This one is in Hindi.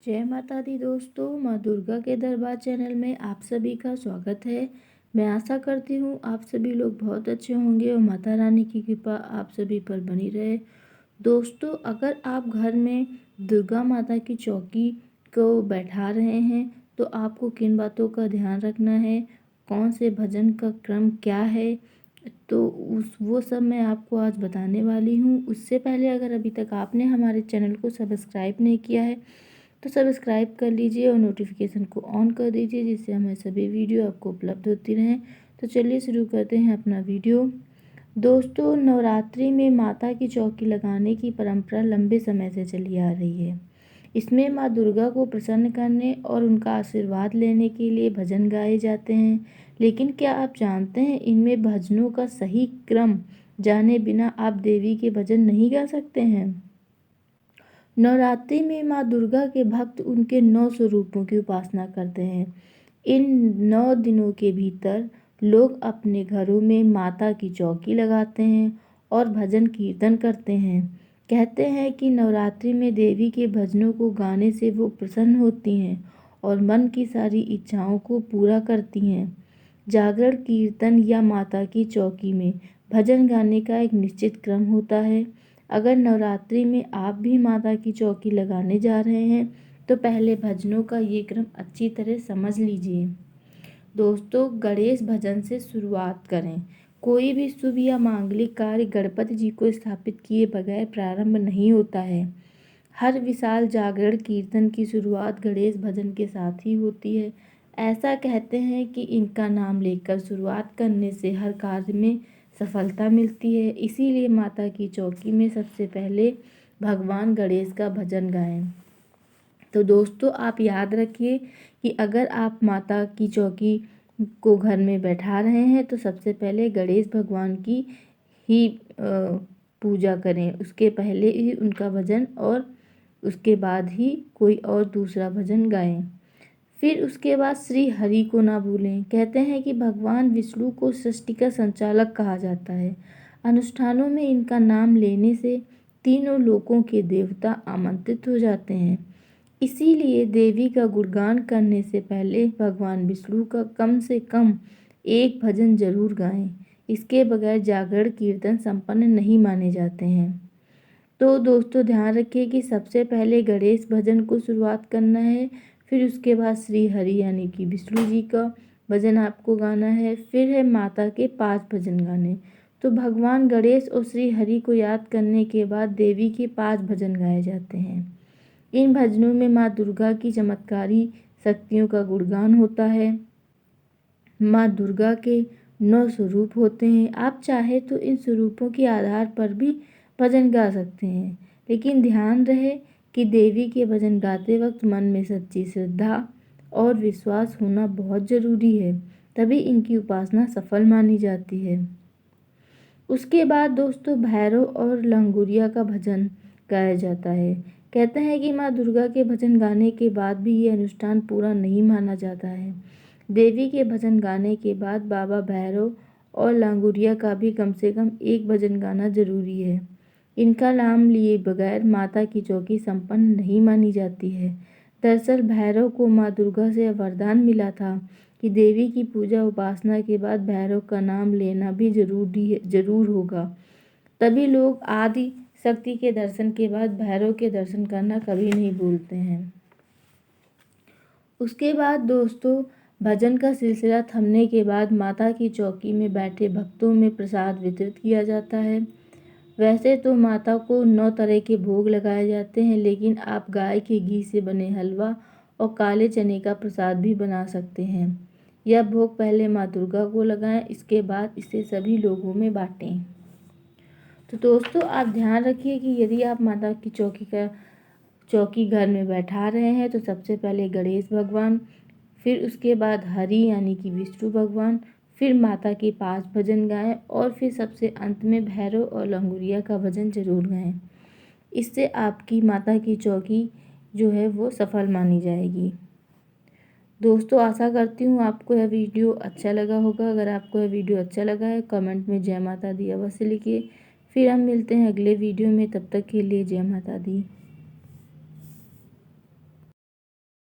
जय माता दी दोस्तों, माँ दुर्गा के दरबार चैनल में आप सभी का स्वागत है। मैं आशा करती हूँ आप सभी लोग बहुत अच्छे होंगे और माता रानी की कृपा आप सभी पर बनी रहे। दोस्तों, अगर आप घर में दुर्गा माता की चौकी को बैठा रहे हैं तो आपको किन बातों का ध्यान रखना है, कौन से भजन का क्रम क्या है, तो वो सब मैं आपको आज बताने वाली हूँ। उससे पहले अगर अभी तक आपने हमारे चैनल को सब्सक्राइब नहीं किया है तो सब्सक्राइब कर लीजिए और नोटिफिकेशन को ऑन कर दीजिए, जिससे हमें सभी वीडियो आपको उपलब्ध होती रहें। तो चलिए शुरू करते हैं अपना वीडियो। दोस्तों, नवरात्रि में माता की चौकी लगाने की परंपरा लंबे समय से चली आ रही है। इसमें माँ दुर्गा को प्रसन्न करने और उनका आशीर्वाद लेने के लिए भजन गाए जाते हैं। लेकिन क्या आप जानते हैं, इनमें भजनों का सही क्रम जाने बिना आप देवी के भजन नहीं गा सकते हैं। नवरात्रि में माँ दुर्गा के भक्त उनके 9 स्वरूपों की उपासना करते हैं। इन 9 दिनों के भीतर लोग अपने घरों में माता की चौकी लगाते हैं और भजन कीर्तन करते हैं। कहते हैं कि नवरात्रि में देवी के भजनों को गाने से वो प्रसन्न होती हैं और मन की सारी इच्छाओं को पूरा करती हैं। जागरण, कीर्तन या माता की चौकी में भजन गाने का एक निश्चित क्रम होता है। अगर नवरात्रि में आप भी माता की चौकी लगाने जा रहे हैं तो पहले भजनों का ये क्रम अच्छी तरह समझ लीजिए। दोस्तों, गणेश भजन से शुरुआत करें। कोई भी शुभ या मांगलिक कार्य गणपति जी को स्थापित किए बगैर प्रारंभ नहीं होता है। हर विशाल जागरण कीर्तन की शुरुआत गणेश भजन के साथ ही होती है। ऐसा कहते हैं कि इनका नाम लेकर शुरुआत करने से हर कार्य में सफलता मिलती है। इसीलिए माता की चौकी में सबसे पहले भगवान गणेश का भजन गाएं। तो दोस्तों, आप याद रखिए कि अगर आप माता की चौकी को घर में बैठा रहे हैं तो सबसे पहले गणेश भगवान की ही पूजा करें। उसके पहले ही उनका भजन और उसके बाद ही कोई और दूसरा भजन गाएं। फिर उसके बाद श्री हरि को ना भूलें। कहते हैं कि भगवान विष्णु को सृष्टि का संचालक कहा जाता है। अनुष्ठानों में इनका नाम लेने से तीनों लोकों के देवता आमंत्रित हो जाते हैं। इसीलिए देवी का गुणगान करने से पहले भगवान विष्णु का कम से कम एक भजन जरूर गाएं। इसके बगैर जागरण कीर्तन संपन्न नहीं माने जाते हैं। तो दोस्तों, ध्यान रखिए कि सबसे पहले गणेश भजन को शुरुआत करना है, फिर उसके बाद श्री हरि यानी कि विष्णु जी का भजन आपको गाना है, फिर है माता के 5 भजन गाने। तो भगवान गणेश और श्री हरि को याद करने के बाद देवी के 5 भजन गाए जाते हैं। इन भजनों में माँ दुर्गा की चमत्कारी शक्तियों का गुणगान होता है। माँ दुर्गा के 9 स्वरूप होते हैं। आप चाहे तो इन स्वरूपों के आधार पर भी भजन गा सकते हैं, लेकिन ध्यान रहे कि देवी के भजन गाते वक्त मन में सच्ची श्रद्धा और विश्वास होना बहुत ज़रूरी है, तभी इनकी उपासना सफल मानी जाती है। उसके बाद दोस्तों, भैरव और लंगुरिया का भजन गाया जाता है। कहते हैं कि माँ दुर्गा के भजन गाने के बाद भी ये अनुष्ठान पूरा नहीं माना जाता है। देवी के भजन गाने के बाद बाबा भैरव और लांगुरिया का भी कम से कम एक भजन गाना जरूरी है। इनका नाम लिए बगैर माता की चौकी संपन्न नहीं मानी जाती है। दरअसल भैरव को माँ दुर्गा से वरदान मिला था कि देवी की पूजा उपासना के बाद भैरव का नाम लेना भी जरूर होगा। तभी लोग आदि शक्ति के दर्शन के बाद भैरव के दर्शन करना कभी नहीं भूलते हैं। उसके बाद दोस्तों, भजन का सिलसिला थमने के बाद माता की चौकी में बैठे भक्तों में प्रसाद वितरित किया जाता है। वैसे तो माता को 9 तरह के भोग लगाए जाते हैं, लेकिन आप गाय के घी से बने हलवा और काले चने का प्रसाद भी बना सकते हैं। यह भोग पहले माँ दुर्गा को लगाएं, इसके बाद इसे सभी लोगों में बांटें। तो दोस्तों, आप ध्यान रखिए कि यदि आप माता की चौकी घर में बैठा रहे हैं तो सबसे पहले गणेश भगवान, फिर उसके बाद हरि यानी कि विष्णु भगवान, फिर माता के 5 भजन गाएं और फिर सबसे अंत में भैरव और लंगुरिया का भजन जरूर गाएं। इससे आपकी माता की चौकी जो है वो सफल मानी जाएगी। दोस्तों, आशा करती हूँ आपको यह वीडियो अच्छा लगा होगा। अगर आपको यह वीडियो अच्छा लगा है कमेंट में जय माता दी अवश्य लिखिए। फिर हम मिलते हैं अगले वीडियो में, तब तक के लिए जय माता दी।